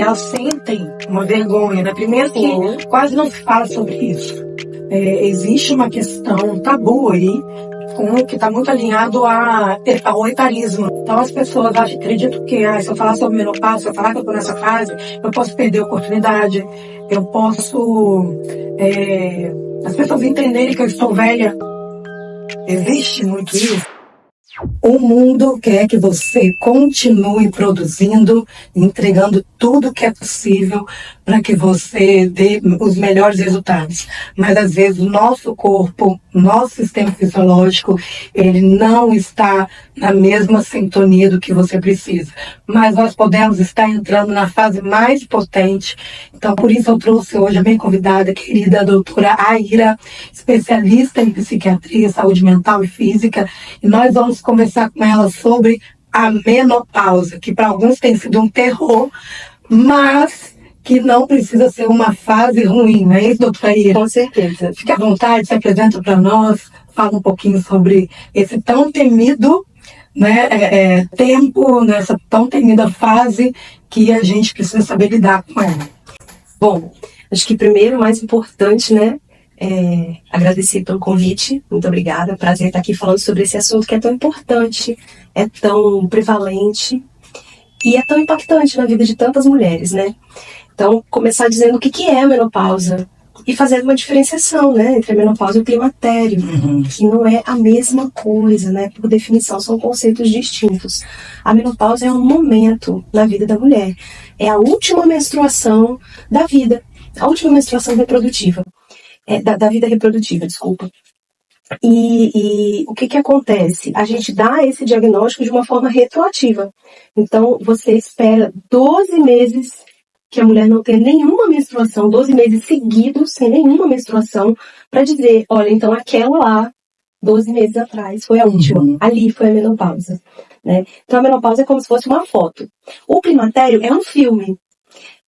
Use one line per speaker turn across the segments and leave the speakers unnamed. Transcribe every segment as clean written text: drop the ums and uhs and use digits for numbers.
Elas sentem uma vergonha, né? Primeiro que quase não se fala sobre isso. Existe uma questão tabu aí, que está muito alinhado ao etarismo. Então as pessoas acreditam que se eu falar sobre menopausa, se eu falar que eu estou nessa fase, eu posso perder a oportunidade, eu posso... as pessoas entenderem que eu estou velha. Existe muito isso. O mundo quer que você continue produzindo, entregando tudo que é possível para que você dê os melhores resultados. Mas às vezes o nosso corpo, nosso sistema fisiológico, ele não está na mesma sintonia do que você precisa. Mas nós podemos estar entrando na fase mais potente. Então por isso eu trouxe hoje a minha convidada querida, a doutora Aira, especialista em psiquiatria, saúde mental e física. E nós vamos conversar com ela sobre a menopausa, que para alguns tem sido um terror, mas que não precisa ser uma fase ruim, não é isso, doutora Aira?
Com certeza.
Fique à vontade, se apresenta para nós, fala um pouquinho sobre esse tão temido tempo, nessa tão temida fase que a gente precisa saber lidar com ela.
Bom, acho que primeiro, o mais importante, agradecer pelo convite, muito obrigada, prazer estar aqui falando sobre esse assunto que é tão importante, é tão prevalente e é tão impactante na vida de tantas mulheres, né? Então, começar dizendo o que é a menopausa e fazer uma diferenciação, entre a menopausa e o climatério, que não é a mesma coisa, por definição, são conceitos distintos. A menopausa é um momento na vida da mulher, é a última menstruação da vida, a última menstruação reprodutiva. Da vida reprodutiva, desculpa. E o que acontece? A gente dá esse diagnóstico de uma forma retroativa. Então, você espera 12 meses que a mulher não tenha nenhuma menstruação, 12 meses seguidos, sem nenhuma menstruação, para dizer, olha, então aquela lá, 12 meses atrás, foi a última. Ali foi a menopausa. Então, a menopausa é como se fosse uma foto. O climatério é um filme.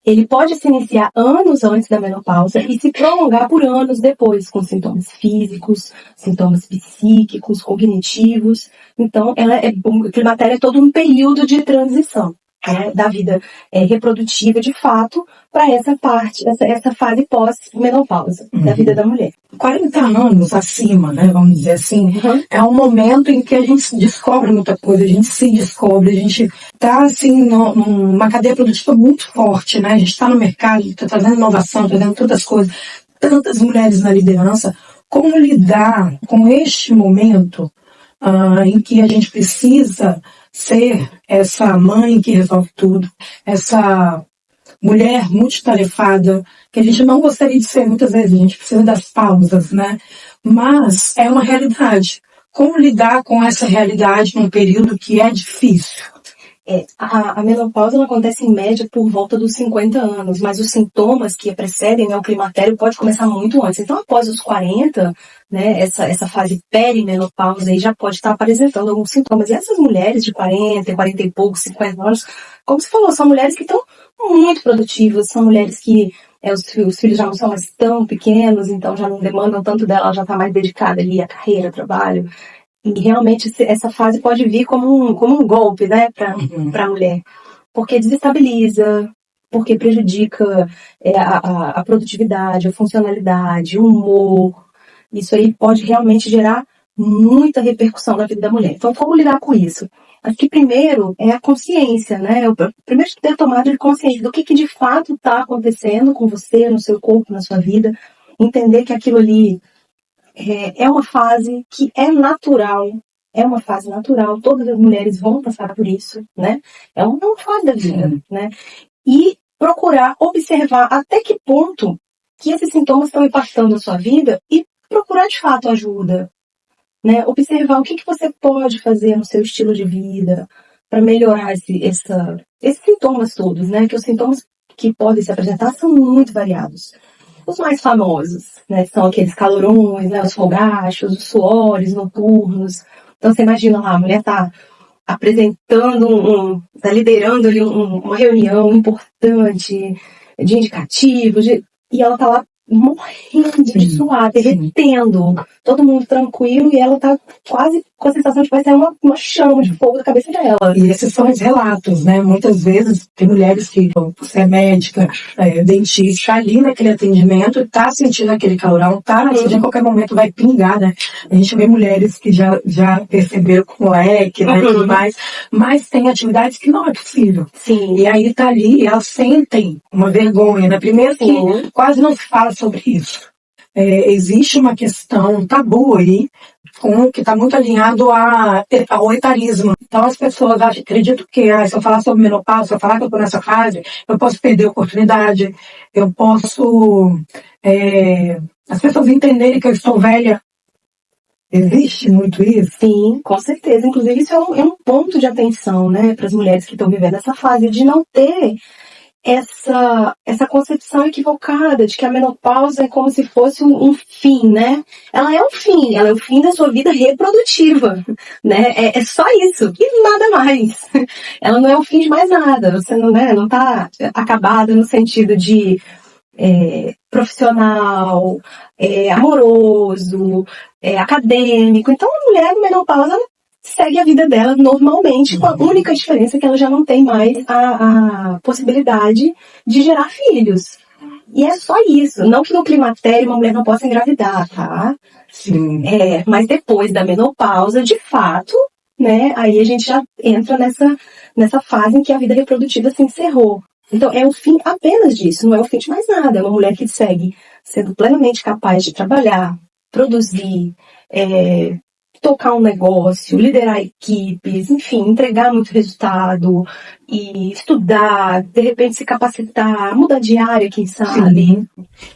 Ele pode se iniciar anos antes da menopausa e se prolongar por anos depois, com sintomas físicos, sintomas psíquicos, cognitivos. Então, o climatério é todo um período de transição da vida reprodutiva, de fato, para essa fase pós-menopausa da vida da mulher.
40 anos acima, vamos dizer assim, é um momento em que a gente descobre muita coisa, a gente se descobre, a gente está assim, numa cadeia produtiva muito forte, a gente está no mercado, está trazendo inovação, trazendo tantas coisas, tantas mulheres na liderança. Como lidar com este momento em que a gente precisa ser essa mãe que resolve tudo, essa mulher multitarefada, que a gente não gostaria de ser muitas vezes, a gente precisa das pausas, mas é uma realidade. Como lidar com essa realidade num período que é difícil?
A menopausa não acontece em média por volta dos 50 anos, mas os sintomas que precedem ao climatério pode começar muito antes. Então, após os 40, essa fase perimenopausa aí já pode estar apresentando alguns sintomas. E essas mulheres de 40, 40 e poucos, 50 anos, como você falou, são mulheres que estão muito produtivas, são mulheres que os filhos já não são mais tão pequenos, então já não demandam tanto dela, ela já está mais dedicada ali à carreira, ao trabalho. E realmente essa fase pode vir como um golpe, para a mulher. Porque desestabiliza, porque prejudica a produtividade, a funcionalidade, o humor. Isso aí pode realmente gerar muita repercussão na vida da mulher. Então, como lidar com isso? Acho que primeiro é a consciência, Primeiro tem que ter a tomada de consciência do que de fato está acontecendo com você, no seu corpo, na sua vida. Entender que aquilo ali é uma fase que é natural, todas as mulheres vão passar por isso, É uma fase da vida, E procurar observar até que ponto que esses sintomas estão impactando a sua vida e procurar de fato ajuda, Observar o que você pode fazer no seu estilo de vida para melhorar esses sintomas todos, Que os sintomas que podem se apresentar são muito variados. Os mais famosos, são aqueles calorões, os fogachos, os suores noturnos. Então, você imagina lá, a mulher está apresentando, está liderando ali uma reunião importante de indicativos, e ela está lá morrendo de suar, derretendo, todo mundo tranquilo, e ela está quase com a sensação de que vai sair uma chama de fogo da cabeça dela.
E esses são os relatos, né? Muitas vezes tem mulheres que, você é médica, dentista, ali naquele atendimento, tá sentindo aquele calorão, a qualquer momento vai pingar, né? A gente vê mulheres que já perceberam com leque, né, e tudo mais, mas tem atividades que não é possível.
Sim.
E aí tá ali, e elas sentem uma vergonha, né? Primeiro que quase não se fala sobre isso. Existe uma questão tabu aí, que está muito alinhado ao etarismo. Então as pessoas acreditam que se eu falar sobre menopausa, se eu falar que eu estou nessa fase, eu posso perder a oportunidade, eu posso... as pessoas entenderem que eu estou velha. Existe muito isso?
Sim, com certeza. Inclusive isso é um ponto de atenção, né, para as mulheres que estão vivendo essa fase, de não ter essa concepção equivocada de que a menopausa é como se fosse um fim, né? Ela é o fim da sua vida reprodutiva, né? É só isso, e nada mais. Ela não é o fim de mais nada, você não tá acabada no sentido de profissional, amoroso, acadêmico. Então a mulher menopausa segue a vida dela normalmente, com a única diferença que ela já não tem mais a possibilidade de gerar filhos. E é só isso. Não que no climatério uma mulher não possa engravidar, tá?
Sim.
Mas depois da menopausa, de fato, né, aí a gente já entra nessa fase em que a vida reprodutiva se encerrou. Então é o fim apenas disso, não é o fim de mais nada. É uma mulher que segue sendo plenamente capaz de trabalhar, produzir, tocar um negócio, liderar equipes, enfim, entregar muito resultado e estudar, de repente se capacitar, mudar de área, quem sabe.
Sim.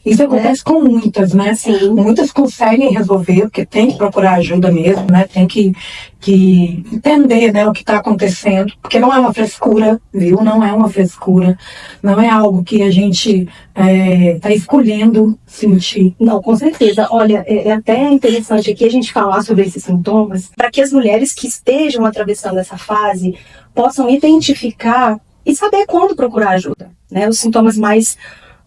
Isso acontece com muitas, né?
Sim.
Muitas conseguem resolver, porque tem que procurar ajuda mesmo, né? Tem que entender, né, o que está acontecendo, porque não é uma frescura, viu? Não é uma frescura, não é algo que a gente está escolhendo sentir.
Não, com certeza. Olha, é até interessante aqui a gente falar sobre esses sintomas, para que as mulheres que estejam atravessando essa fase possam identificar e saber quando procurar ajuda, né? Os sintomas mais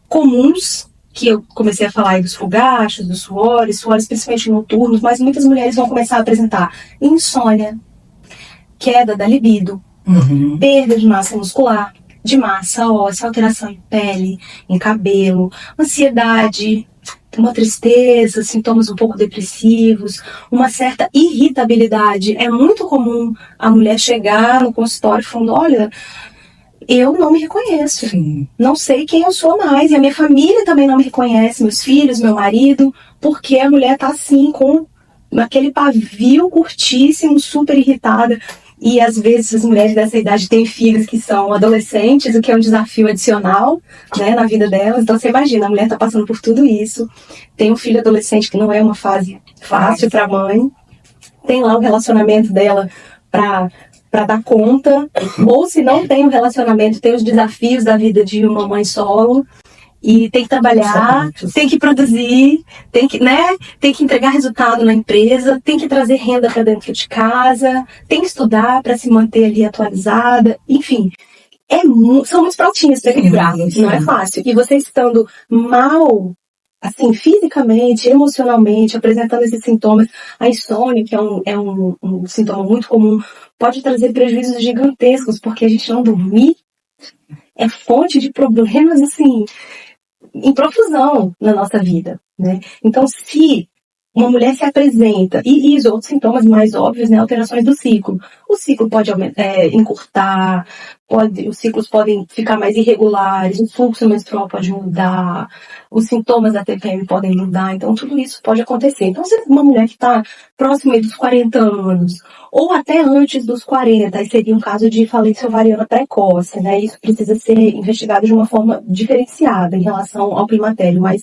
comuns, que eu comecei a falar aí dos fogachos, dos suores principalmente noturnos, mas muitas mulheres vão começar a apresentar insônia, queda da libido, perda de massa muscular, de massa óssea, alteração em pele, em cabelo, ansiedade, uma tristeza, sintomas um pouco depressivos, uma certa irritabilidade. É muito comum a mulher chegar no consultório falando, olha, eu não me reconheço, não sei quem eu sou mais, e a minha família também não me reconhece, meus filhos, meu marido, porque a mulher tá assim, com aquele pavio curtíssimo, super irritada. E às vezes as mulheres dessa idade têm filhos que são adolescentes, o que é um desafio adicional, né, na vida delas. Então você imagina, a mulher está passando por tudo isso, tem um filho adolescente que não é uma fase fácil para a mãe, tem lá o relacionamento dela para dar conta, ou se não tem o relacionamento, tem os desafios da vida de uma mãe solo. E tem que trabalhar, tem que produzir, tem que entregar resultado na empresa, tem que trazer renda para dentro de casa, tem que estudar para se manter ali atualizada, enfim. São muitos pratinhos para equilibrar, não é fácil. E você estando mal, assim, fisicamente, emocionalmente, apresentando esses sintomas, a insônia, que é um sintoma muito comum, pode trazer prejuízos gigantescos, porque a gente não dormir é fonte de problemas, assim, em profusão na nossa vida, né? Então, se uma mulher se apresenta, e os outros sintomas mais óbvios, né, alterações do ciclo. O ciclo pode encurtar, os ciclos podem ficar mais irregulares, o fluxo menstrual pode mudar, os sintomas da TPM podem mudar, então tudo isso pode acontecer. Então, se uma mulher que está próxima dos 40 anos, ou até antes dos 40, aí seria um caso de falência ovariana precoce, né? Isso precisa ser investigado de uma forma diferenciada em relação ao climatério, mas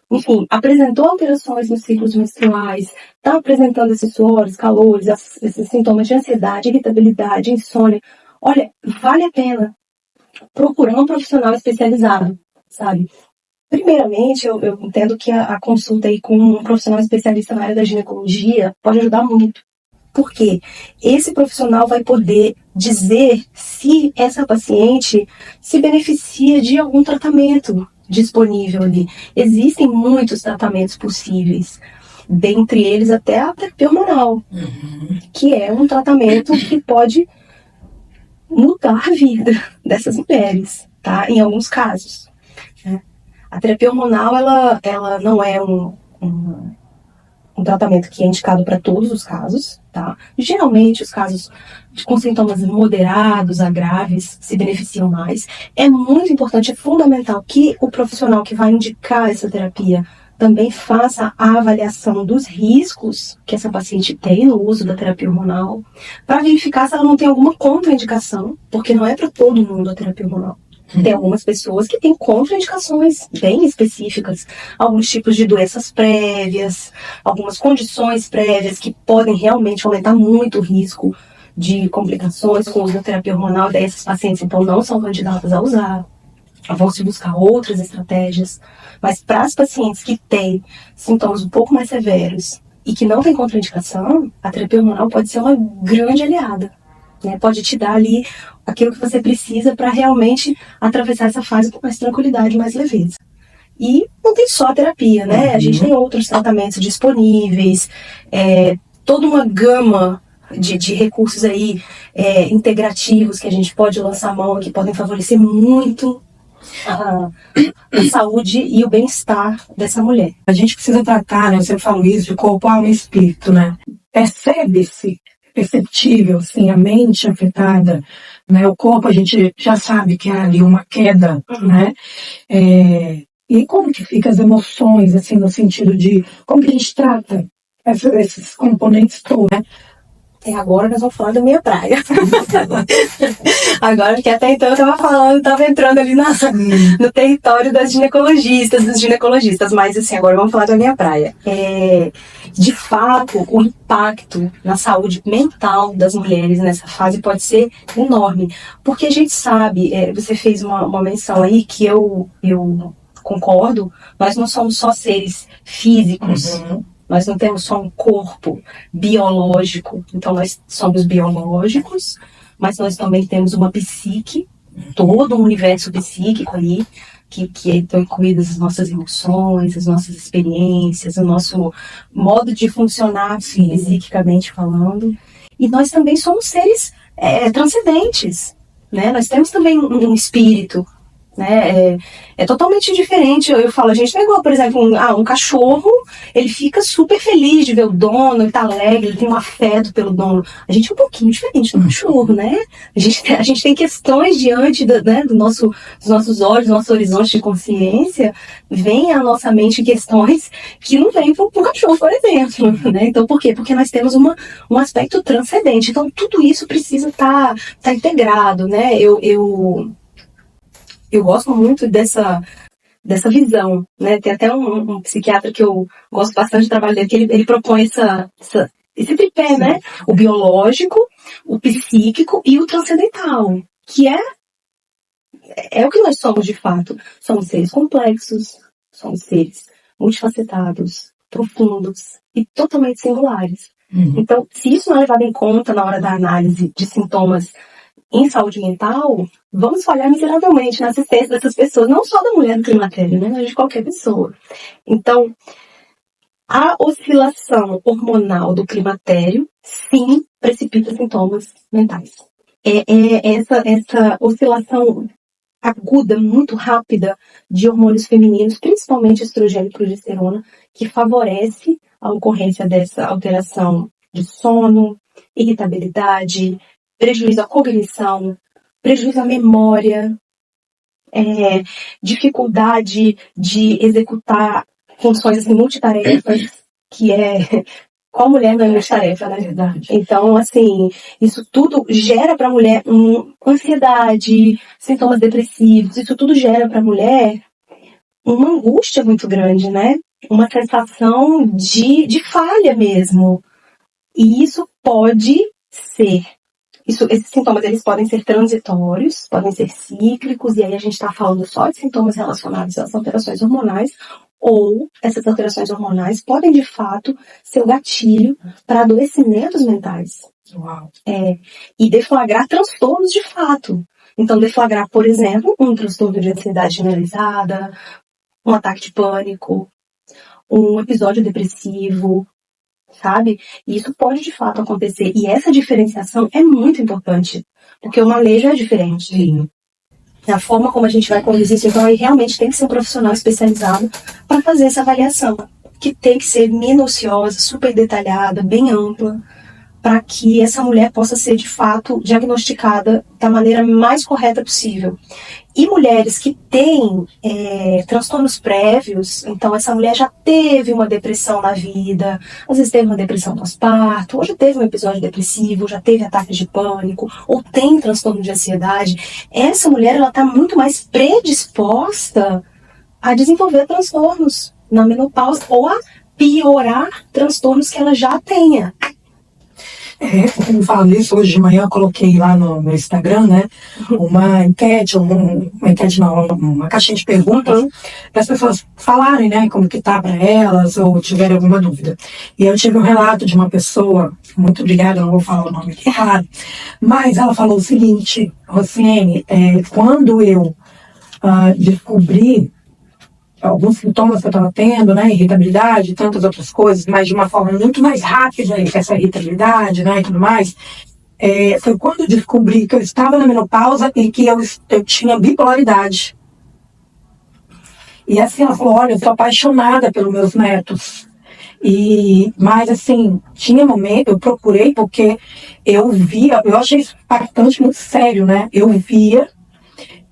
enfim, apresentou alterações nos ciclos menstruais, está apresentando esses suores, calores, esses sintomas de ansiedade, irritabilidade, insônia. Olha, vale a pena procurar um profissional especializado, sabe? Primeiramente, eu entendo que a consulta aí com um profissional especialista na área da ginecologia pode ajudar muito. Porque esse profissional vai poder dizer se essa paciente se beneficia de algum tratamento disponível ali. Existem muitos tratamentos possíveis. dentre eles até a terapia hormonal, que é um tratamento que pode mudar a vida dessas mulheres, tá? Em alguns casos, né? A terapia hormonal, ela não é um tratamento que é indicado para todos os casos, tá? Geralmente, os casos com sintomas moderados a graves se beneficiam mais. É muito importante, é fundamental que o profissional que vai indicar essa terapia também faça a avaliação dos riscos que essa paciente tem no uso da terapia hormonal, para verificar se ela não tem alguma contraindicação, porque não é para todo mundo a terapia hormonal. Tem algumas pessoas que têm contraindicações bem específicas, alguns tipos de doenças prévias, algumas condições prévias que podem realmente aumentar muito o risco de complicações com o uso da terapia hormonal. Daí esses pacientes, então, não são candidatos a usar, vão se buscar outras estratégias. Mas para as pacientes que têm sintomas um pouco mais severos e que não têm contraindicação, a terapia hormonal pode ser uma grande aliada, né? Pode te dar ali aquilo que você precisa para realmente atravessar essa fase com mais tranquilidade, mais leveza. E não tem só a terapia, né? A gente tem outros tratamentos disponíveis, toda uma gama de recursos aí integrativos que a gente pode lançar a mão, que podem favorecer muito a saúde e o bem-estar dessa mulher.
A gente precisa tratar, né? Eu sempre falo isso, de corpo, alma e espírito, né? Perceptível, sim, a mente afetada, né? O corpo a gente já sabe que é ali uma queda, né? E como que fica as emoções, assim, no sentido de como que a gente trata esses componentes todos, né?
Agora nós vamos falar da minha praia. Agora, que até então eu estava entrando ali no território das ginecologistas, dos ginecologistas, mas assim, agora vamos falar da minha praia. De fato, o impacto na saúde mental das mulheres nessa fase pode ser enorme, porque a gente sabe, você fez uma menção aí que eu concordo, nós não somos só seres físicos. Nós não temos só um corpo biológico, então nós somos biológicos, mas nós também temos uma psique, todo um universo psíquico aí, que estão incluídas as nossas emoções, as nossas experiências, o nosso modo de funcionar psiquicamente falando. E nós também somos seres transcendentes, né? Nós temos também um espírito, né? É totalmente diferente. Eu falo, a gente não é igual, por exemplo, um cachorro, ele fica super feliz de ver o dono, ele tá alegre, ele tem um afeto pelo dono. A gente é um pouquinho diferente do cachorro, né? A gente tem questões diante dos nossos olhos, do nosso horizonte de consciência, vem à nossa mente questões que não vêm pro cachorro, por exemplo, né? Então, por quê? Porque nós temos um aspecto transcendente. Então, tudo isso precisa tá integrado, né? Eu gosto muito dessa visão, né? Tem até um psiquiatra que eu gosto bastante do trabalho dele, que ele propõe esse tripé, sim, né? O biológico, o psíquico e o transcendental, que é o que nós somos de fato. Somos seres complexos, somos seres multifacetados, profundos e totalmente singulares. Então, se isso não é levado em conta na hora da análise de sintomas em saúde mental, vamos falhar miseravelmente na assistência dessas pessoas, não só da mulher no climatério, né, mas de qualquer pessoa. Então, a oscilação hormonal do climatério, sim, precipita sintomas mentais. Essa oscilação aguda, muito rápida, de hormônios femininos, principalmente estrogênio e progesterona, que favorece a ocorrência dessa alteração de sono, irritabilidade, prejuízo à cognição, prejuízo à memória, dificuldade de executar funções assim, multitarefas, que qual mulher não é multitarefa, né? Verdade. Então, assim, isso tudo gera para a mulher ansiedade, sintomas depressivos, isso tudo gera para a mulher uma angústia muito grande, né? Uma sensação de falha mesmo. E isso pode ser esses sintomas eles podem ser transitórios, podem ser cíclicos, e aí a gente está falando só de sintomas relacionados às alterações hormonais, ou essas alterações hormonais podem, de fato, ser o gatilho para adoecimentos mentais.
Uau.
E deflagrar transtornos de fato. Então, deflagrar, por exemplo, um transtorno de ansiedade generalizada, um ataque de pânico, um episódio depressivo, sabe? E isso pode de fato acontecer. E essa diferenciação é muito importante, porque o manejo é diferente.
Sim.
A forma como a gente vai conduzir isso, então aí realmente tem que ser um profissional especializado para fazer essa avaliação, que tem que ser minuciosa, super detalhada, bem ampla, para que essa mulher possa ser de fato diagnosticada da maneira mais correta possível. E mulheres que têm transtornos prévios, então essa mulher já teve uma depressão na vida, às vezes teve uma depressão pós-parto, ou já teve um episódio depressivo, já teve ataques de pânico, ou tem transtorno de ansiedade, essa mulher ela está muito mais predisposta a desenvolver transtornos na menopausa ou a piorar transtornos que ela já tenha.
Como falo nisso, hoje de manhã eu coloquei lá no Instagram, né, uma enquete, uma caixinha de perguntas, para as pessoas falarem, né, como que tá para elas, ou tiverem alguma dúvida. E eu tive um relato de uma pessoa, muito obrigada, não vou falar o nome aqui, claro, mas ela falou o seguinte: Rociene, quando eu descobri alguns sintomas que eu estava tendo, né, irritabilidade, tantas outras coisas, mas de uma forma muito mais rápida, essa irritabilidade, né, e tudo mais, foi quando eu descobri que eu estava na menopausa e que eu tinha bipolaridade. E assim, ela falou: olha, eu sou apaixonada pelos meus netos. Mas assim, tinha momento, eu procurei porque eu via, eu achei isso impactante, muito sério, né, eu via,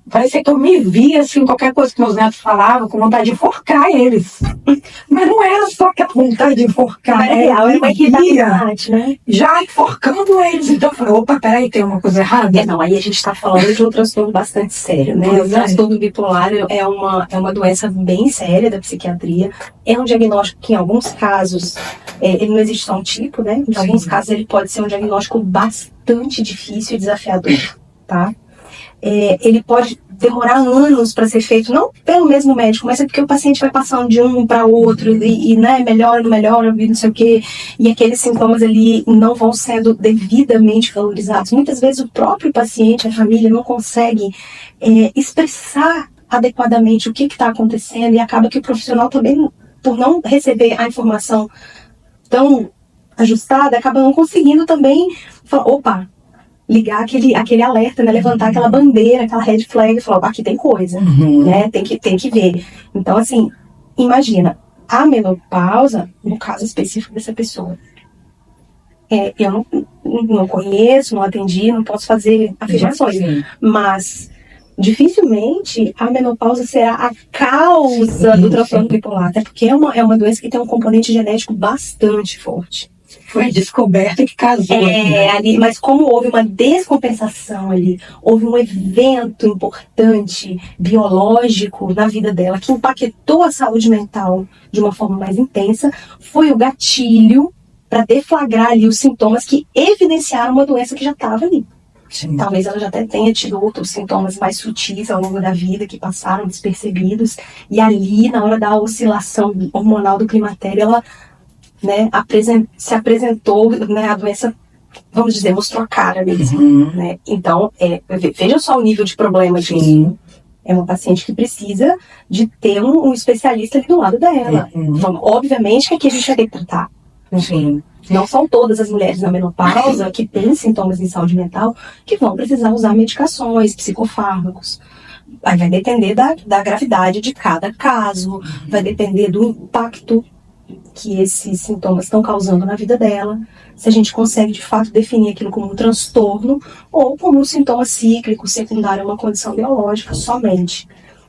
parecia que eu me via, assim, qualquer coisa que meus netos falavam, com vontade de enforcar eles. Mas não era só aquela vontade de enforcar.
Era uma irritabilidade, né?
Já enforcando eles. Então eu falei: opa, peraí, tem uma coisa errada.
Não, aí a gente está falando de um transtorno bastante sério, né? O transtorno bipolar é uma doença bem séria da psiquiatria. É um diagnóstico que, em alguns casos, ele não existe só um tipo, né? Em alguns casos, ele pode ser um diagnóstico bastante difícil e desafiador, tá? Ele pode demorar anos para ser feito, não pelo mesmo médico, mas é porque o paciente vai passando de um para outro e né, melhora, não sei o quê, e aqueles sintomas ali não vão sendo devidamente valorizados. Muitas vezes o próprio paciente, a família, não consegue expressar adequadamente o que está acontecendo, e acaba que o profissional também, por não receber a informação tão ajustada, acaba não conseguindo também falar: opa, ligar aquele alerta, né? Levantar aquela bandeira, aquela red flag e falar: aqui tem coisa, né? Tem que ver. Então, assim, imagina, a menopausa, no caso específico dessa pessoa, eu não conheço, não atendi, não posso fazer afirmações, mas dificilmente a menopausa será a causa do transtorno bipolar, até porque é uma doença que tem um componente genético bastante forte.
Foi descoberta que casou.
Ali, mas como houve uma descompensação ali, houve um evento importante, biológico, na vida dela, que impactou a saúde mental de uma forma mais intensa, foi o gatilho para deflagrar ali os sintomas que evidenciaram uma doença que já estava ali. Sim. Talvez ela já até tenha tido outros sintomas mais sutis ao longo da vida, que passaram despercebidos, e ali, na hora da oscilação hormonal do climatério, ela, né, se apresentou, né, a doença, vamos dizer, mostrou a cara mesmo, né? Então, veja só o nível de problema disso. É uma paciente que precisa de ter um especialista ali do lado dela. Então, obviamente que aqui a gente vai ter que tratar.
Sim.
Não são todas as mulheres na menopausa que têm sintomas de saúde mental que vão precisar usar medicações, psicofármacos. Aí vai depender da gravidade de cada caso, vai depender do impacto que esses sintomas estão causando na vida dela, se a gente consegue de fato definir aquilo como um transtorno ou como um sintoma cíclico, secundário a uma condição biológica somente.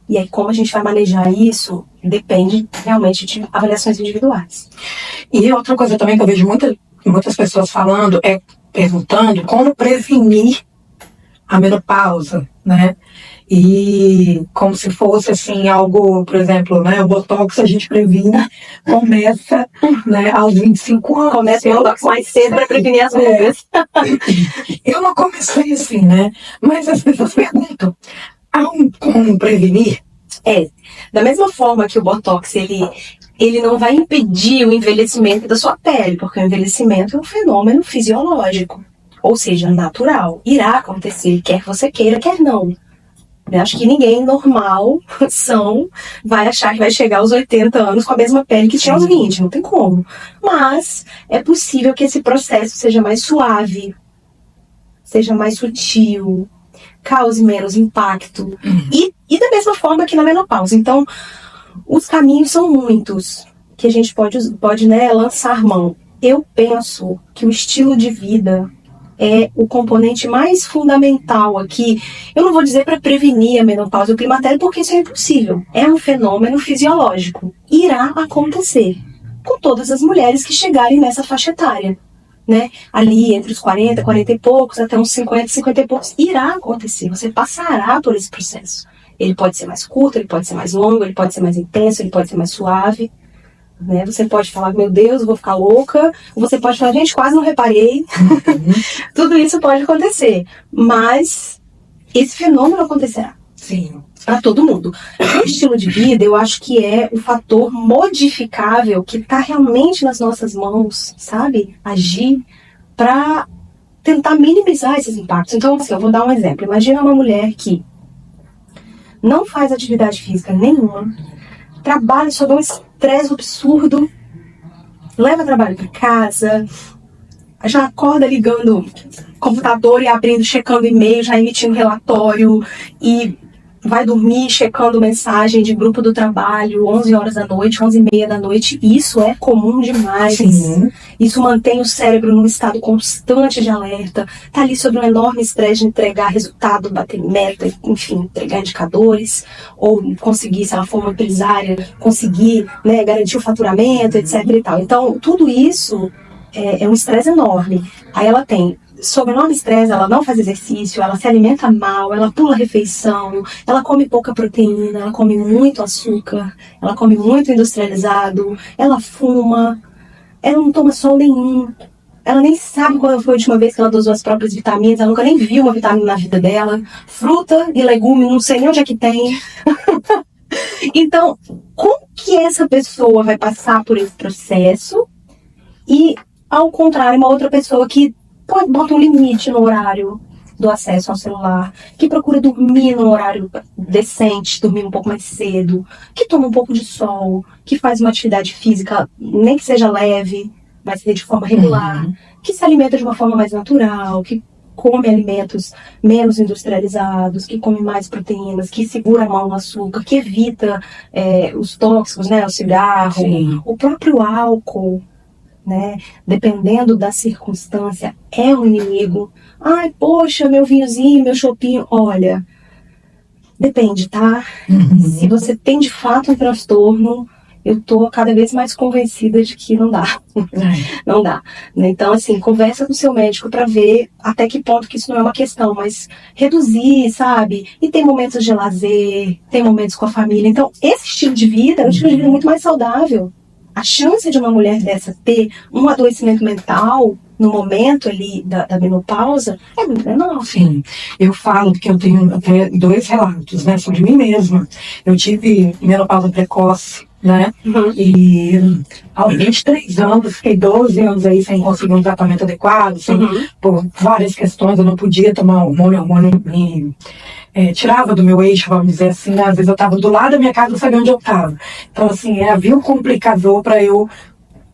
E aí, como a gente vai manejar isso, depende realmente de avaliações individuais.
E outra coisa também que eu vejo muitas pessoas falando, perguntando como prevenir a menopausa, né? E como se fosse assim algo, por exemplo, né, o Botox a gente previne, começa, né, aos 25 anos.
Começa o Botox mais cedo para prevenir as rugas.
Eu não comecei assim, né? Mas as pessoas perguntam: como prevenir?
Da mesma forma que o Botox, ele não vai impedir o envelhecimento da sua pele, porque o envelhecimento é um fenômeno fisiológico, ou seja, natural. Irá acontecer, quer você queira, quer não. Eu acho que ninguém normal, são, vai achar que vai chegar aos 80 anos com a mesma pele que tinha aos 20, não tem como. Mas é possível que esse processo seja mais suave, seja mais sutil, cause menos impacto. E da mesma forma que na menopausa. Então, os caminhos são muitos que a gente pode né, lançar mão. Eu penso que o estilo de vida é o componente mais fundamental aqui. Eu não vou dizer para prevenir a menopausa e o climatério, porque isso é impossível. É um fenômeno fisiológico. Irá acontecer com todas as mulheres que chegarem nessa faixa etária. Né? Ali entre os 40, 40 e poucos, até uns 50, 50 e poucos, irá acontecer. Você passará por esse processo. Ele pode ser mais curto, ele pode ser mais longo, ele pode ser mais intenso, ele pode ser mais suave. Né? Você pode falar, meu Deus, eu vou ficar louca. Ou você pode falar, gente, quase não reparei. Tudo isso pode acontecer. Mas esse fenômeno acontecerá.
Sim.
Para todo mundo. O estilo de vida, eu acho que é o fator modificável que está realmente nas nossas mãos, sabe? Agir para tentar minimizar esses impactos. Então, assim, eu vou dar um exemplo. Imagina uma mulher que não faz atividade física nenhuma, trabalha sob um estresse absurdo, leva trabalho para casa, já acorda ligando o computador e abrindo, checando e-mail, já emitindo relatório e vai dormir checando mensagem de grupo do trabalho, 11 horas da noite, 11h30 da noite. Isso é comum demais.
Sim.
Isso mantém o cérebro num estado constante de alerta. Tá ali sob um enorme estresse de entregar resultado, bater meta, enfim, entregar indicadores, ou conseguir, se ela for uma empresária, conseguir, né, garantir o faturamento, etc. e tal. Então, tudo isso é um estresse enorme. Aí ela tem, sob enorme estresse, ela não faz exercício, ela se alimenta mal, ela pula a refeição, ela come pouca proteína, ela come muito açúcar, ela come muito industrializado, ela fuma, ela não toma sol nenhum, ela nem sabe quando foi a última vez que ela dosou as próprias vitaminas, ela nunca nem viu uma vitamina na vida dela, fruta e legume, não sei nem onde é que tem. Então, como que essa pessoa vai passar por esse processo e, ao contrário, uma outra pessoa que bota um limite no horário do acesso ao celular, que procura dormir num horário decente, dormir um pouco mais cedo, que toma um pouco de sol, que faz uma atividade física, nem que seja leve, mas de forma regular, que se alimenta de uma forma mais natural, que come alimentos menos industrializados, que come mais proteínas, que segura a mão no açúcar, que evita os tóxicos, né, o cigarro,
Sim.
o próprio álcool. Né? Dependendo da circunstância, é um inimigo. Ai, poxa, meu vinhozinho, meu chopinho. Olha, depende, tá? Se você tem de fato um transtorno, eu tô cada vez mais convencida de que não dá. Não dá. Então, assim, conversa com o seu médico para ver até que ponto que isso não é uma questão, mas reduzir, sabe? E tem momentos de lazer, tem momentos com a família. Então, esse estilo de vida é um estilo de vida muito mais saudável. A chance de uma mulher dessa ter um adoecimento mental no momento ali da menopausa é muito menor.
Sim, eu falo que eu tenho até 2 relatos, né, sobre mim mesma. Eu tive menopausa precoce, né, e aos 23 anos, fiquei 12 anos aí sem conseguir um tratamento adequado, por várias questões, eu não podia tomar hormônio, me tirava do meu eixo, vamos dizer assim, né? Às vezes eu estava do lado da minha casa, não sabia onde eu estava. Então, assim, havia um complicador para eu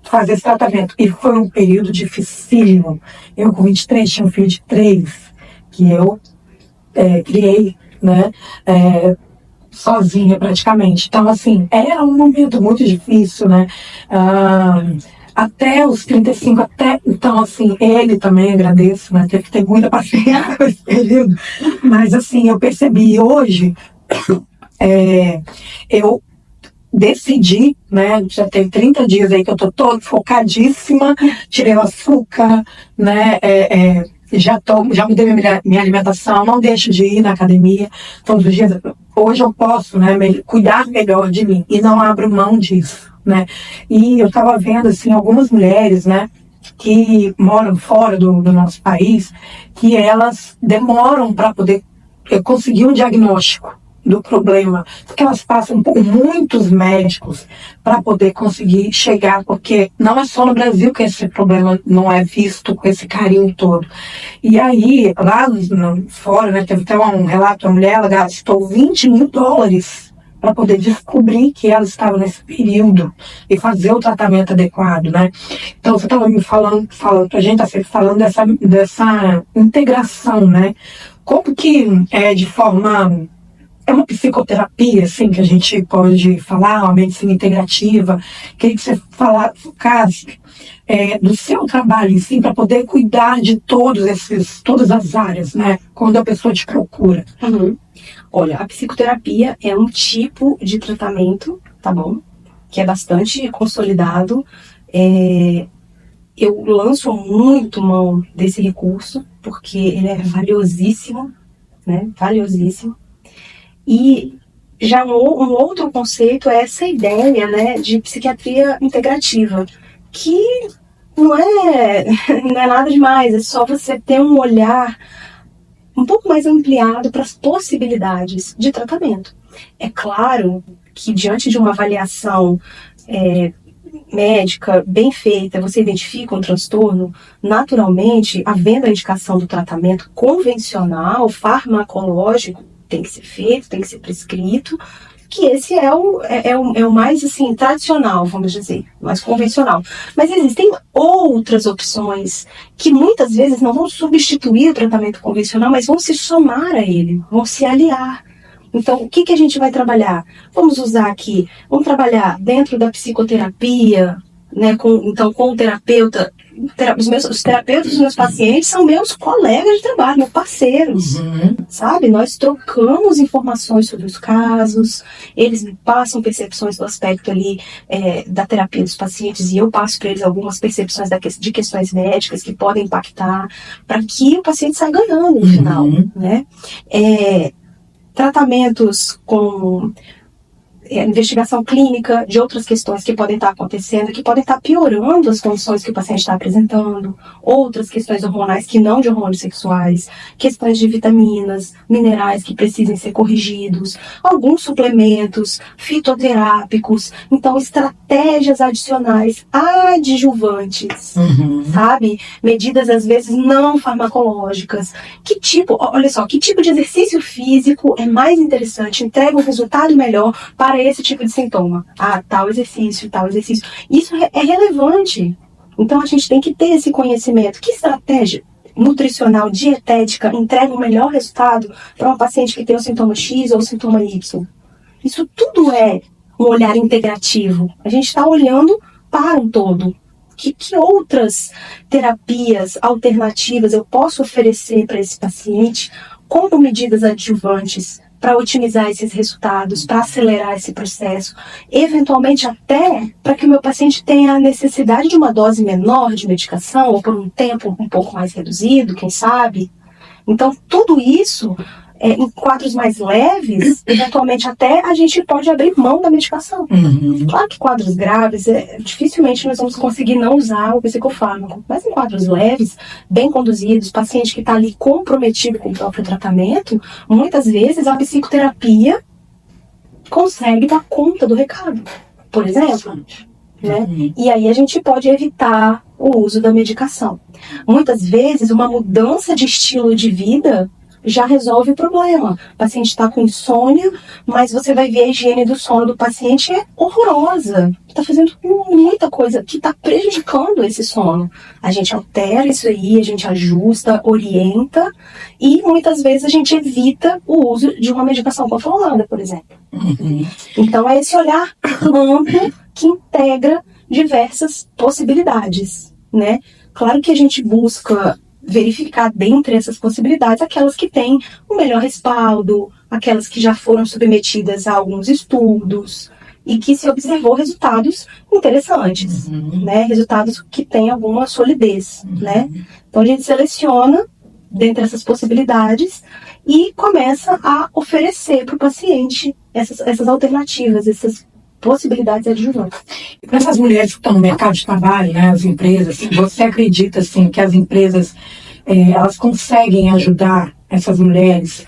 fazer esse tratamento. E foi um período dificílimo. Eu, com 23, tinha um filho de 3, que eu criei, né? Sozinha, praticamente. Então, assim, era um momento muito difícil, né? Até os 35, então, assim, ele também, agradeço, né? Teve que ter muita paciência com esse período. Mas, assim, eu percebi hoje, eu decidi, né? Já tem 30 dias aí que eu tô toda focadíssima, tirei o açúcar, né? Já mudei minha alimentação, não deixo de ir na academia todos os dias. Hoje eu posso, né, cuidar melhor de mim e não abro mão disso, né? E eu estava vendo, assim, algumas mulheres, né, que moram fora do nosso país, que elas demoram para poder conseguir um diagnóstico, do problema, porque elas passam por muitos médicos para poder conseguir chegar, porque não é só no Brasil que esse problema não é visto com esse carinho todo. E aí, lá fora, né, teve até um relato, a mulher ela gastou $20 mil para poder descobrir que ela estava nesse período e fazer o tratamento adequado, né? Então, você estava me falando a gente está falando dessa integração, né? Como que de forma... É uma psicoterapia, assim, que a gente pode falar, uma medicina integrativa. Queria que você focasse do seu trabalho, assim, para poder cuidar de todas as áreas, né? Quando a pessoa te procura.
Uhum. Olha, a psicoterapia é um tipo de tratamento, tá bom? Que é bastante consolidado. Eu lanço muito mão desse recurso, porque ele é valiosíssimo, né? Valiosíssimo. E já um outro conceito é essa ideia, né, de psiquiatria integrativa, que não é nada demais, é só você ter um olhar um pouco mais ampliado para as possibilidades de tratamento. É claro que diante de uma avaliação médica bem feita, você identifica um transtorno, naturalmente, havendo a indicação do tratamento convencional, farmacológico, tem que ser feito, tem que ser prescrito, que esse é o mais, assim, tradicional, vamos dizer, mais convencional. Mas existem outras opções que muitas vezes não vão substituir o tratamento convencional, mas vão se somar a ele, vão se aliar. Então, o que a gente vai trabalhar? Vamos trabalhar dentro da psicoterapia, né, com o terapeuta. Os terapeutas dos meus pacientes são meus colegas de trabalho, meus parceiros, sabe? Nós trocamos informações sobre os casos, eles me passam percepções do aspecto ali da terapia dos pacientes e eu passo para eles algumas percepções de questões médicas que podem impactar para que o paciente saia ganhando no final, né? Tratamentos com investigação clínica de outras questões que podem estar acontecendo, que podem estar piorando as condições que o paciente está apresentando, outras questões hormonais que não de hormônios sexuais, questões de vitaminas, minerais que precisem ser corrigidos, alguns suplementos fitoterápicos, então estratégias adicionais, adjuvantes, sabe? Medidas às vezes não farmacológicas. Que tipo de exercício físico é mais interessante, entrega um resultado melhor para esse tipo de sintoma? Tal exercício. Isso é relevante. Então a gente tem que ter esse conhecimento. Que estratégia nutricional, dietética entrega o melhor resultado para uma paciente que tem o sintoma X ou o sintoma Y? Isso tudo é um olhar integrativo. A gente está olhando para um todo. Que outras terapias alternativas eu posso oferecer para esse paciente como medidas adjuvantes para otimizar esses resultados, para acelerar esse processo, eventualmente até para que o meu paciente tenha a necessidade de uma dose menor de medicação ou por um tempo um pouco mais reduzido, quem sabe? Então, tudo isso, em quadros mais leves, eventualmente até a gente pode abrir mão da medicação. Claro que quadros graves, dificilmente nós vamos conseguir não usar o psicofármaco, mas em quadros leves, bem conduzidos, paciente que está ali comprometido com o próprio tratamento, muitas vezes a psicoterapia consegue dar conta do recado, por exemplo. Né? E aí a gente pode evitar o uso da medicação. Muitas vezes uma mudança de estilo de vida já resolve o problema. O paciente está com insônia, mas você vai ver a higiene do sono do paciente é horrorosa. Está fazendo muita coisa que está prejudicando esse sono. A gente altera isso aí, a gente ajusta, orienta e muitas vezes a gente evita o uso de uma medicação controlada, por exemplo. Então é esse olhar amplo que integra diversas possibilidades, né? Claro que a gente busca verificar dentre essas possibilidades aquelas que têm o melhor respaldo, aquelas que já foram submetidas a alguns estudos e que se observou resultados interessantes, né? Resultados que têm alguma solidez, né? Então a gente seleciona dentre essas possibilidades e começa a oferecer para o paciente essas alternativas, essas possibilidades adjuvantes.
E para essas mulheres que estão no mercado de trabalho, né, as empresas, você acredita assim, que as empresas elas conseguem ajudar essas mulheres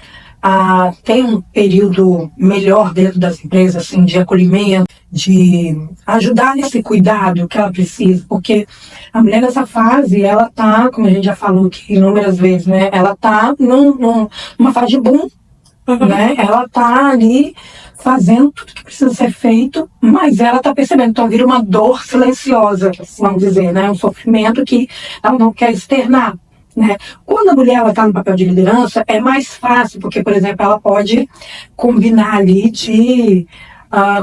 tem um período melhor dentro das empresas, assim, de acolhimento, de ajudar nesse cuidado que ela precisa, porque a mulher nessa fase, ela tá, como a gente já falou aqui inúmeras vezes, né, ela tá numa fase de boom, né, ela tá ali fazendo tudo que precisa ser feito, mas ela tá percebendo, então vira uma dor silenciosa, vamos dizer, né, um sofrimento que ela não quer externar. Né? Quando a mulher está no papel de liderança, é mais fácil, porque, por exemplo, ela pode combinar ali de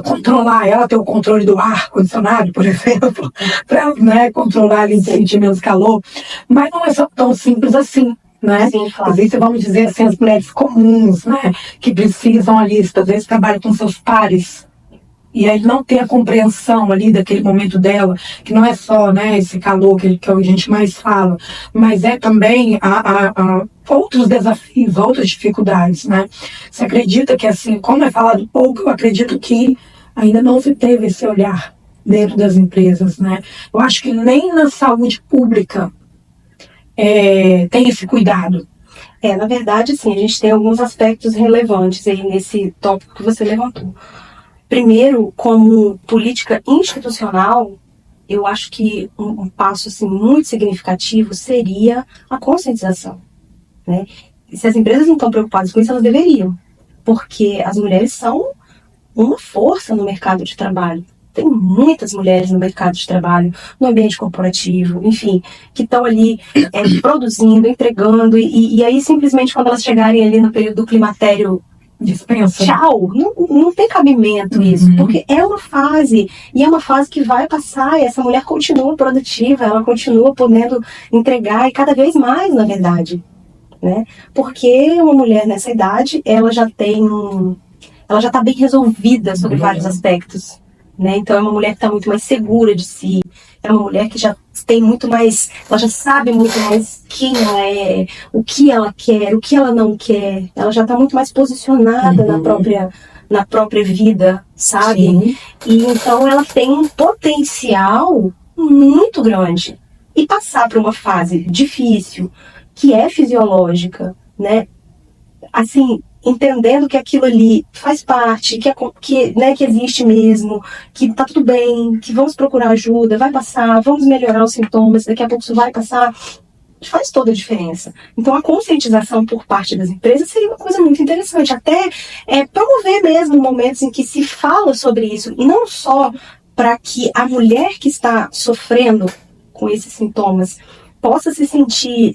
controlar, ela ter o controle do ar-condicionado, por exemplo, para, né, controlar ali, sentir menos calor, mas não é só tão simples assim. Né?
Sim, claro.
Existem, vamos dizer assim, as mulheres comuns, né, que precisam ali, às vezes trabalham com seus pares, e aí não ter a compreensão ali daquele momento dela, que não é só, né, esse calor que a gente mais fala, mas é também outros desafios, outras dificuldades, né? Você acredita que, assim, como é falado pouco, eu acredito que ainda não se teve esse olhar dentro das empresas, né? Eu acho que nem na saúde pública tem esse cuidado.
Na verdade, sim, a gente tem alguns aspectos relevantes aí nesse tópico que você levantou. Primeiro, como política institucional, eu acho que um passo assim, muito significativo seria a conscientização. Né? E se as empresas não estão preocupadas com isso, elas deveriam, porque as mulheres são uma força no mercado de trabalho. Tem muitas mulheres no mercado de trabalho, no ambiente corporativo, enfim, que estão ali produzindo, entregando, e aí simplesmente quando elas chegarem ali no período do climatério,
dispensa.
Tchau, não tem cabimento isso, porque é uma fase, e é uma fase que vai passar, e essa mulher continua produtiva, ela continua podendo entregar, e cada vez mais, na verdade, né? Porque uma mulher nessa idade, ela já está bem resolvida sobre vários aspectos, né? Então é uma mulher que está muito mais segura de si, é uma mulher que já tem muito mais, ela já sabe muito mais quem ela é, o que ela quer, o que ela não quer, ela já está muito mais posicionada na própria vida, sabe?
Sim.
E então ela tem um potencial muito grande. E passar por uma fase difícil, que é fisiológica, né? Assim, entendendo que aquilo ali faz parte, que existe mesmo, que tá tudo bem, que vamos procurar ajuda, vai passar, vamos melhorar os sintomas, daqui a pouco isso vai passar, faz toda a diferença. Então a conscientização por parte das empresas seria uma coisa muito interessante, até promover mesmo momentos em que se fala sobre isso, e não só para que a mulher que está sofrendo com esses sintomas possa se sentir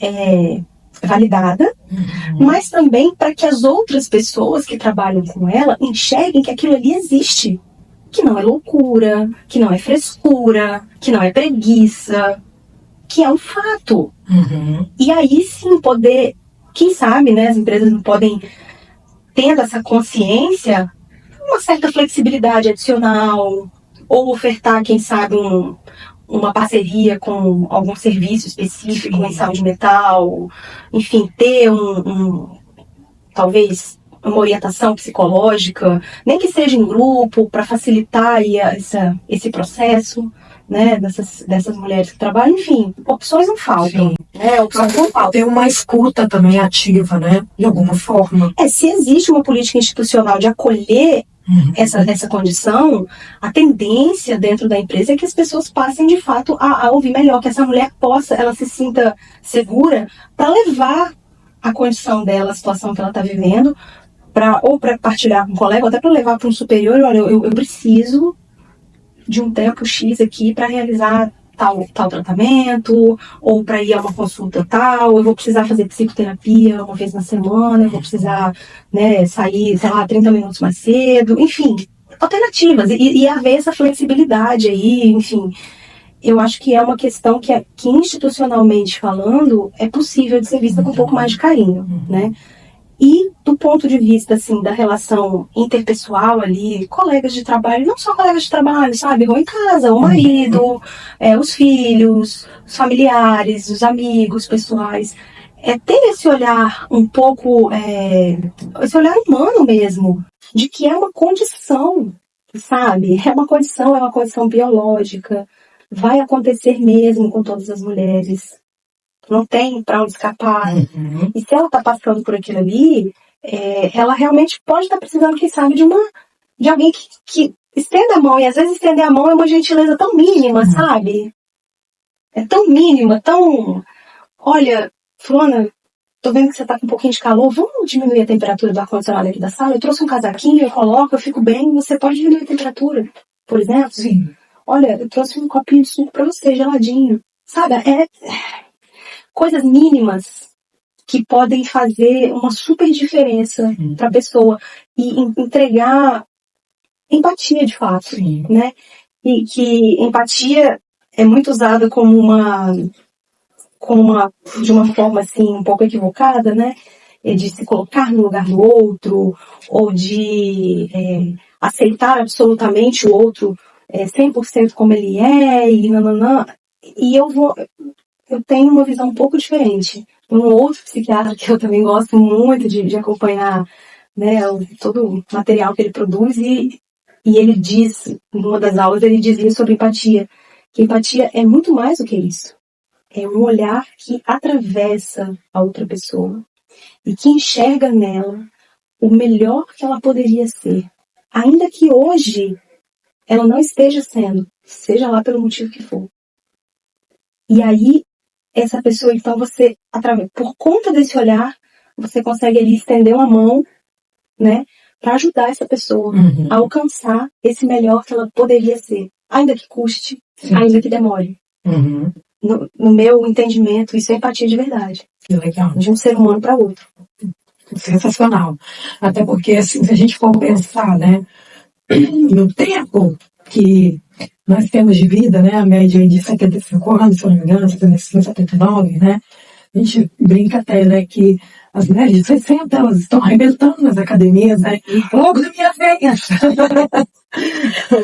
validada, mas também para que as outras pessoas que trabalham com ela enxerguem que aquilo ali existe, que não é loucura, que não é frescura, que não é preguiça, que é um fato. E aí sim poder, quem sabe, né, as empresas não podem, tendo essa consciência, uma certa flexibilidade adicional, ou ofertar, quem sabe, uma parceria com algum serviço específico em saúde mental, enfim, ter talvez uma orientação psicológica, nem que seja em grupo, para facilitar aí esse processo, né, dessas mulheres que trabalham, enfim, opções não faltam. Né, opções não faltam.
Ter uma escuta também ativa, né, de alguma forma.
Se existe uma política institucional de acolher essa condição, a tendência dentro da empresa é que as pessoas passem de fato a ouvir melhor, que essa mulher ela se sinta segura para levar a condição dela, a situação que ela está vivendo, ou para partilhar com um colega, ou até para levar para um superior. Olha, eu preciso de um tempo X aqui para realizar tal tratamento, ou para ir a uma consulta tal, eu vou precisar fazer psicoterapia uma vez na semana, eu vou precisar, né, sair, sei lá, 30 minutos mais cedo, enfim, alternativas, e haver essa flexibilidade aí, enfim. Eu acho que é uma questão que institucionalmente falando, é possível de ser vista com um pouco mais de carinho, né? E do ponto de vista, assim, da relação interpessoal ali, colegas de trabalho, não só colegas de trabalho, sabe? Vão em casa, o marido, os filhos, os familiares, os amigos pessoais. Ter esse olhar um pouco, esse olhar humano mesmo, de que é uma condição, sabe? É uma condição biológica. Vai acontecer mesmo com todas as mulheres. Não tem para onde escapar. E se ela está passando por aquilo ali, ela realmente pode estar precisando, quem sabe, de alguém que estenda a mão. E às vezes estender a mão é uma gentileza tão mínima, sabe? É tão mínima, tão... Olha, fulana, tô vendo que você tá com um pouquinho de calor, vamos diminuir a temperatura do ar-condicionado aqui da sala? Eu trouxe um casaquinho, eu coloco, eu fico bem, você pode diminuir a temperatura, por exemplo?
Sim.
Olha, eu trouxe um copinho de suco pra você, geladinho. Sabe, coisas mínimas que podem fazer uma super diferença pra pessoa e entregar empatia, de fato,
Sim.
né? E que empatia é muito usada de uma forma assim um pouco equivocada, né? De se colocar no lugar do outro, ou de aceitar absolutamente o outro 100% como ele é, e nananã. E eu tenho uma visão um pouco diferente. Um outro psiquiatra que eu também gosto muito de acompanhar, né, todo o material que ele produz, e ele diz, numa das aulas, ele dizia sobre empatia, que empatia é muito mais do que isso. É um olhar que atravessa a outra pessoa e que enxerga nela o melhor que ela poderia ser. Ainda que hoje ela não esteja sendo, seja lá pelo motivo que for. E aí, essa pessoa, então, por conta desse olhar, você consegue ali estender uma mão, né, para ajudar essa pessoa a alcançar esse melhor que ela poderia ser. Ainda que custe, ainda que demore. No meu entendimento, isso é empatia de verdade.
Legal.
De um ser humano para outro.
Sensacional. Até porque, assim, se a gente for pensar, né, no tempo que nós temos de vida, né, a média de 75 anos, se eu não me engano, 75, 79, né, a gente brinca até, né, que as mulheres de 60, elas estão arrebentando nas academias, né, logo da minha vez.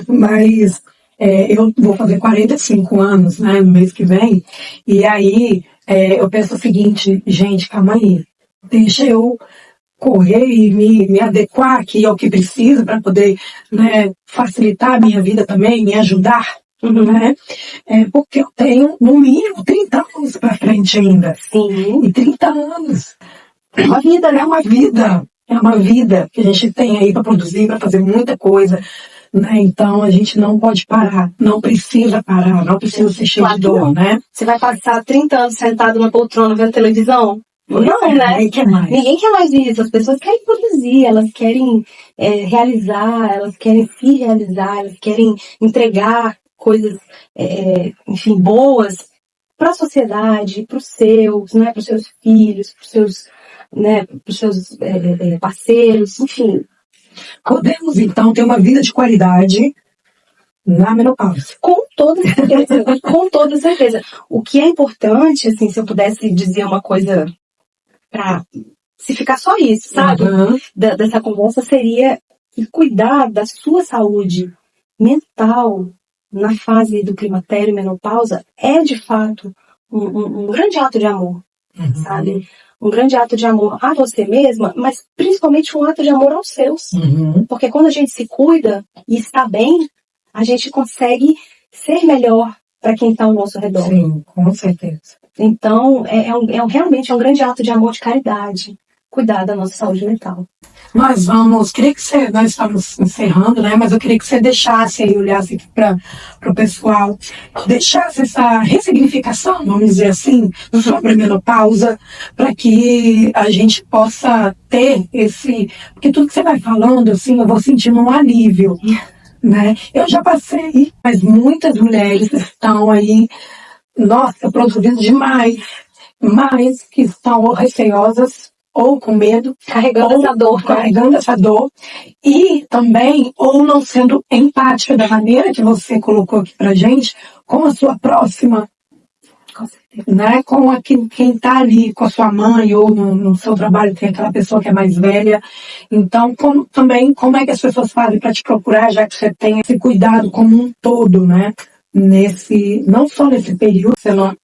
Mas eu vou fazer 45 anos, né, no mês que vem, e aí eu penso o seguinte, gente, calma aí, deixa eu correr e me adequar aqui ao que precisa para poder, né, facilitar a minha vida também, me ajudar, né? Porque eu tenho, no mínimo, 30 anos para frente ainda.
Sim.
E 30 anos é uma vida, né? É uma vida que a gente tem aí para produzir, para fazer muita coisa. Né? Então a gente não pode parar, não precisa parar, não precisa ser cheio de dor, né?
Você vai passar 30 anos sentado na poltrona vendo televisão? Não, né? Ninguém quer mais isso. As pessoas querem produzir, elas querem realizar, elas querem se realizar, elas querem entregar coisas, enfim, boas para a sociedade, para os seus, né, para os seus filhos, para os seus, né, para os seus parceiros, enfim.
Podemos, então, ter uma vida de qualidade na menopausa.
Com toda certeza. Com toda certeza. O que é importante, assim, se eu pudesse dizer uma coisa para se ficar só isso, sabe? Dessa conversa seria que cuidar da sua saúde mental na fase do climatério e menopausa é, de fato, um grande ato de amor, sabe? Um grande ato de amor a você mesma, mas principalmente um ato de amor aos seus. Porque quando a gente se cuida e está bem, a gente consegue ser melhor para quem está ao nosso redor.
Sim, com certeza.
Então, realmente é um grande ato de amor, de caridade, cuidar da nossa saúde mental.
Nós estamos encerrando, né? Mas eu queria que você deixasse aí, olhasse aqui para o pessoal, deixasse essa ressignificação, vamos dizer assim, sobre a menopausa, para que a gente possa ter porque tudo que você vai falando, assim, eu vou sentindo um alívio, né? Eu já passei, mas muitas mulheres estão aí, nossa, produzindo demais, mas que estão receosas ou com medo, carregando essa dor, e também, ou não sendo empática da maneira que você colocou aqui pra gente, com a sua próxima, né? Com quem tá ali, com a sua mãe, ou no seu trabalho tem aquela pessoa que é mais velha. Então, como é que as pessoas fazem para te procurar, já que você tem esse cuidado como um todo, né? Não só nesse período, você não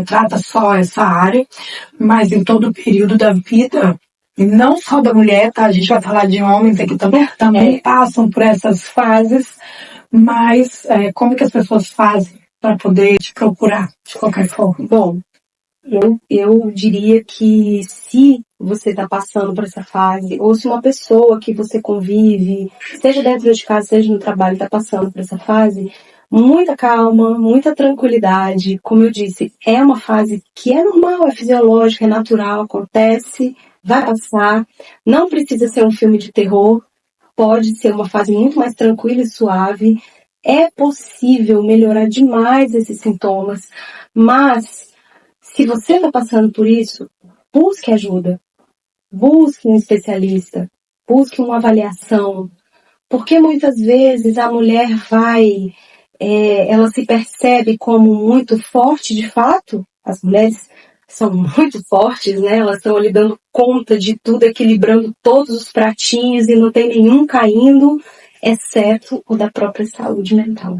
trata só essa área, mas em todo o período da vida, e não só da mulher, tá? A gente vai falar de homens aqui também passam por essas fases, mas como que as pessoas fazem para poder te procurar de qualquer forma?
Bom, Eu diria que se você está passando por essa fase, ou se uma pessoa que você convive, seja dentro de casa, seja no trabalho, está passando por essa fase, muita calma, muita tranquilidade. Como eu disse, é uma fase que é normal, é fisiológica, é natural, acontece, vai passar. Não precisa ser um filme de terror, pode ser uma fase muito mais tranquila e suave. É possível melhorar demais esses sintomas, mas se você está passando por isso, busque ajuda, busque um especialista, busque uma avaliação, porque muitas vezes a mulher ela se percebe como muito forte de fato, as mulheres são muito fortes, né? Elas estão ali dando conta de tudo, equilibrando todos os pratinhos e não tem nenhum caindo, exceto o da própria saúde mental.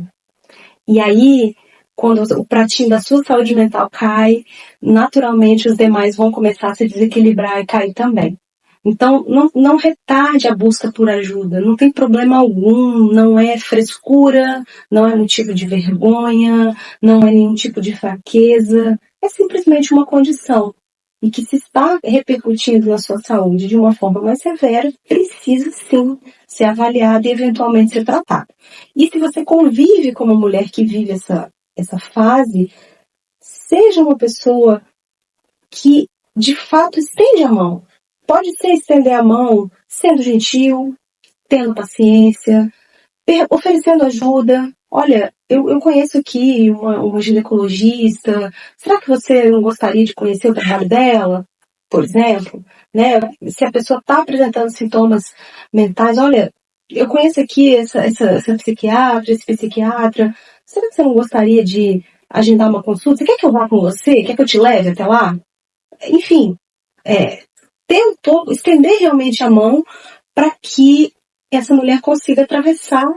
E aí, quando o pratinho da sua saúde mental cai, naturalmente os demais vão começar a se desequilibrar e cair também. Então, não retarde a busca por ajuda, não tem problema algum, não é frescura, não é motivo de vergonha, não é nenhum tipo de fraqueza, é simplesmente uma condição. E que se está repercutindo na sua saúde de uma forma mais severa, precisa sim ser avaliado e eventualmente ser tratado. E se você convive com uma mulher que vive essa fase, seja uma pessoa que de fato estende a mão. Pode ser estender a mão sendo gentil, tendo paciência, oferecendo ajuda. Olha, eu conheço aqui uma ginecologista. Será que você não gostaria de conhecer o trabalho dela? Por exemplo, né? Se a pessoa está apresentando sintomas mentais, olha, eu conheço aqui essa psiquiatra, esse psiquiatra. Será que você não gostaria de agendar uma consulta? Você quer que eu vá com você? Quer que eu te leve até lá? Enfim, estender realmente a mão para que essa mulher consiga atravessar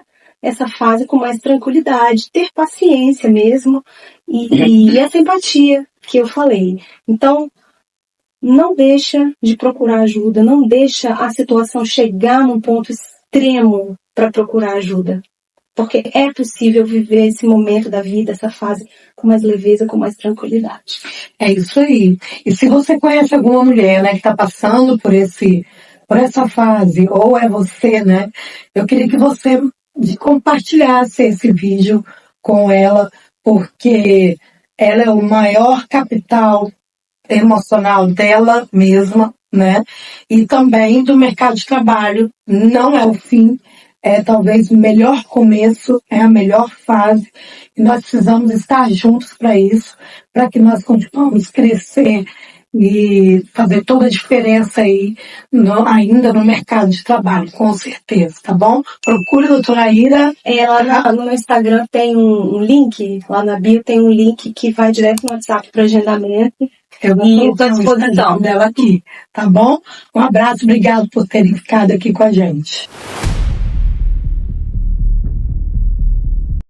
essa fase com mais tranquilidade, ter paciência mesmo e essa empatia que eu falei. Então, não deixa de procurar ajuda, não deixa a situação chegar num ponto extremo para procurar ajuda. Porque é possível viver esse momento da vida, essa fase, com mais leveza, com mais tranquilidade.
É isso aí. E se você conhece alguma mulher, né, que está passando por essa fase, ou é você, né, eu queria que você compartilhasse esse vídeo com ela, porque ela é o maior capital emocional dela mesma, né, e também do mercado de trabalho. Não é o fim, é talvez o melhor começo, é a melhor fase, e nós precisamos estar juntos para isso, para que nós continuemos a crescer e fazer toda a diferença aí ainda no mercado de trabalho, com certeza, tá bom? Procure a doutora Ira.
Lá no meu Instagram tem um link, lá na bio tem um link que vai direto no WhatsApp para agendamento.
Eu estou à disposição dela aqui, tá bom? Um abraço, obrigado por terem ficado aqui com a gente.